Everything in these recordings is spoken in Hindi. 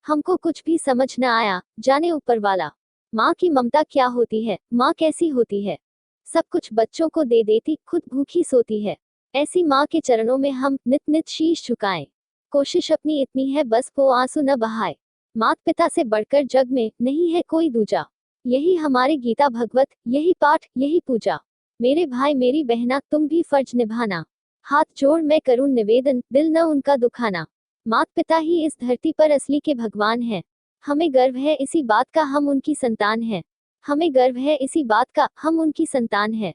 हमको कुछ भी समझ न आया, जाने ऊपर वाला। माँ की ममता क्या होती है, माँ कैसी होती है। सब कुछ बच्चों को दे देती, खुद भूखी सोती है। ऐसी माँ के चरणों में हम नित नित शीश झुकाएं। कोशिश अपनी इतनी है बस वो आंसू न बहाए। माता पिता से बढ़कर जग में नहीं है कोई दूजा। यही हमारी गीता भगवत, यही पाठ, यही पूजा। मेरे भाई मेरी बहना तुम भी फर्ज निभाना। हाथ जोड़ मैं करूं निवेदन, दिल न उनका दुखाना। माता पिता ही इस धरती पर असली के भगवान हैं। हमें गर्व है इसी बात का हम उनकी संतान हैं। हमें गर्व है इसी बात का हम उनकी संतान हैं।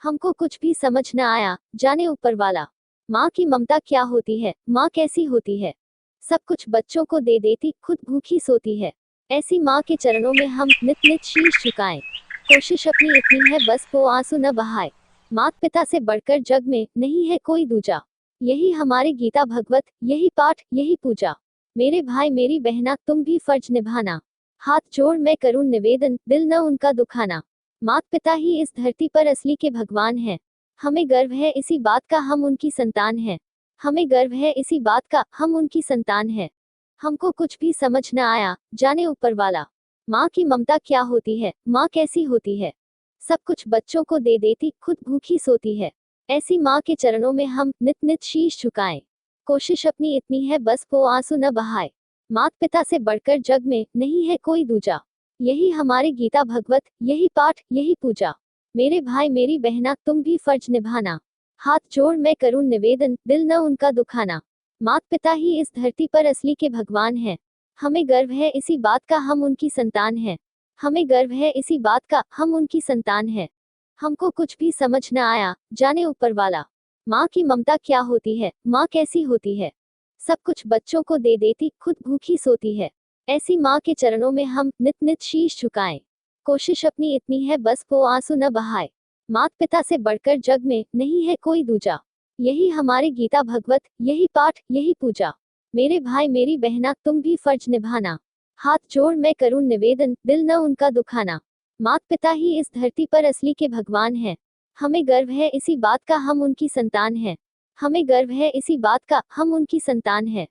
हमको कुछ भी समझ न आया, जाने ऊपर वाला। माँ की ममता क्या होती है, माँ कैसी होती है। सब कुछ बच्चों को दे देती, खुद भूखी सोती है। ऐसी माँ के चरणों में हम नित नित शीश झुकाएं। कोशिश अपनी इतनी है बस वो आंसू न बहाए। माता पिता से बढ़कर जग में नहीं है कोई दूजा। यही हमारी गीता भगवत, यही पाठ, यही पूजा। मेरे भाई मेरी बहना तुम भी फर्ज निभाना। हाथ जोड़ मैं करूं निवेदन, दिल न उनका दुखाना। माता पिता ही इस धरती पर असली के भगवान हैं। हमें गर्व है इसी बात का हम उनकी संतान हैं। हमें गर्व है इसी बात का हम उनकी संतान हैं। हमको कुछ भी समझ न आया, जाने ऊपर वाला। माँ की ममता क्या होती है, माँ कैसी होती है। सब कुछ बच्चों को दे देती, खुद भूखी सोती है। ऐसी माँ के चरणों में हम नित नित शीश झुकाएं। कोशिश अपनी इतनी है बस वो आंसू न बहाए। माता पिता से बढ़कर जग में नहीं है कोई दूजा। यही हमारी गीता भगवत, यही पाठ, यही पूजा। मेरे भाई मेरी बहना तुम भी फर्ज निभाना। हाथ जोड़ मैं करूं निवेदन, दिल न उनका दुखाना। माता पिता ही इस धरती पर असली के भगवान हैं। हमें गर्व है इसी बात का हम उनकी संतान हैं। हमें गर्व है इसी बात का हम उनकी संतान हैं। हमको कुछ भी समझ न आया, जाने ऊपर वाला। माँ की ममता क्या होती है, माँ कैसी होती है। सब कुछ बच्चों को दे देती, खुद भूखी सोती है। ऐसी माँ के चरणों में हम नित नित शीश झुकाएं। कोशिश अपनी इतनी है बस वो आंसू न बहाए। माता पिता से बढ़कर जग में नहीं है कोई दूजा। यही हमारी गीता भगवत, यही पाठ, यही पूजा। मेरे भाई मेरी बहना तुम भी फर्ज निभाना। हाथ जोड़ मैं करूं निवेदन, दिल न उनका दुखाना। माता पिता ही इस धरती पर असली के भगवान हैं। हमें गर्व है इसी बात का हम उनकी संतान हैं। हमें गर्व है इसी बात का हम उनकी संतान हैं।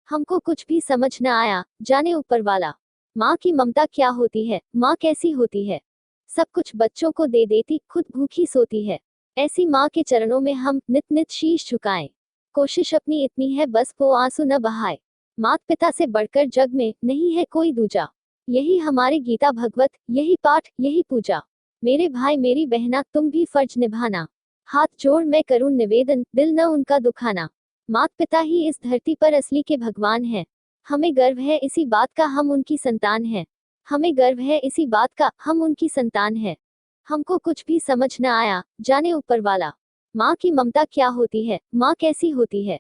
हमको कुछ भी समझ न आया, जाने ऊपर वाला। माँ की ममता क्या होती है, माँ कैसी होती है। सब कुछ बच्चों को दे देती, खुद भूखी सोती है। ऐसी माँ के चरणों में हम नित नित शीश झुकाएं। कोशिश अपनी इतनी है बस वो आंसू न बहाए। माता पिता से बढ़कर जग में नहीं है कोई दूजा। यही हमारी गीता भगवत, यही पाठ, यही पूजा। मेरे भाई मेरी बहना तुम भी फर्ज निभाना। हाथ जोड़ मैं करूं निवेदन, दिल न उनका दुखाना। माता पिता ही इस धरती पर असली के भगवान हैं। हमें गर्व है इसी बात का हम उनकी संतान हैं। हमें गर्व है इसी बात का हम उनकी संतान हैं। हमको कुछ भी समझ न आया, जाने ऊपर वाला। माँ की ममता क्या होती है, माँ कैसी होती है।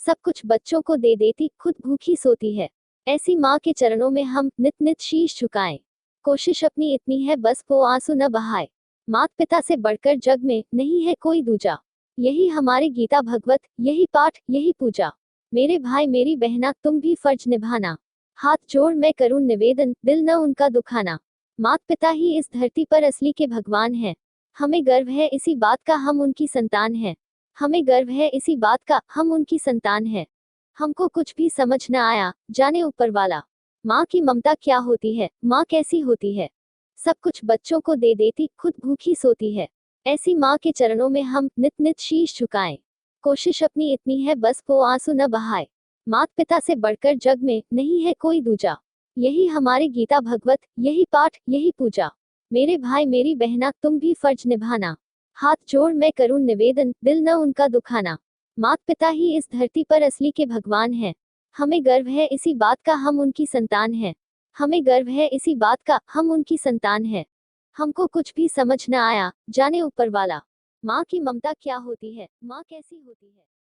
सब कुछ बच्चों को दे देती, खुद भूखी सोती है। ऐसी माँ के चरणों में हम नित नित शीश झुकाएं। कोशिश अपनी इतनी है बस वो आंसू न बहाए। माता पिता से बढ़कर जग में नहीं है कोई दूजा। यही हमारी गीता भगवत, यही पाठ, यही पूजा। मेरे भाई मेरी बहना तुम भी फर्ज निभाना। हाथ जोड़ मैं करूं निवेदन, दिल न उनका दुखाना। माता पिता ही इस धरती पर असली के भगवान हैं। हमें गर्व है इसी बात का हम उनकी संतान हैं। हमें गर्व है इसी बात का हम उनकी संतान हैं। हमको कुछ भी समझ न आया, जाने ऊपर वाला। माँ की ममता क्या होती है, माँ कैसी होती है। सब कुछ बच्चों को दे देती, खुद भूखी सोती है। ऐसी माँ के चरणों में हम नित नित शीश झुकाएं। कोशिश अपनी इतनी है बस वो आंसू न बहाए। माता पिता से बढ़कर जग में नहीं है कोई दूजा। यही हमारी गीता भगवत, यही पाठ, यही पूजा। मेरे भाई मेरी बहना तुम भी फर्ज निभाना। हाथ जोड़ मैं करूं निवेदन, दिल न उनका दुखाना। माता पिता ही इस धरती पर असली के भगवान हैं। हमें गर्व है इसी बात का हम उनकी संतान हैं। हमें गर्व है इसी बात का हम उनकी संतान हैं। हमको कुछ भी समझ न आया, जाने ऊपर वाला। माँ की ममता क्या होती है, माँ कैसी होती है।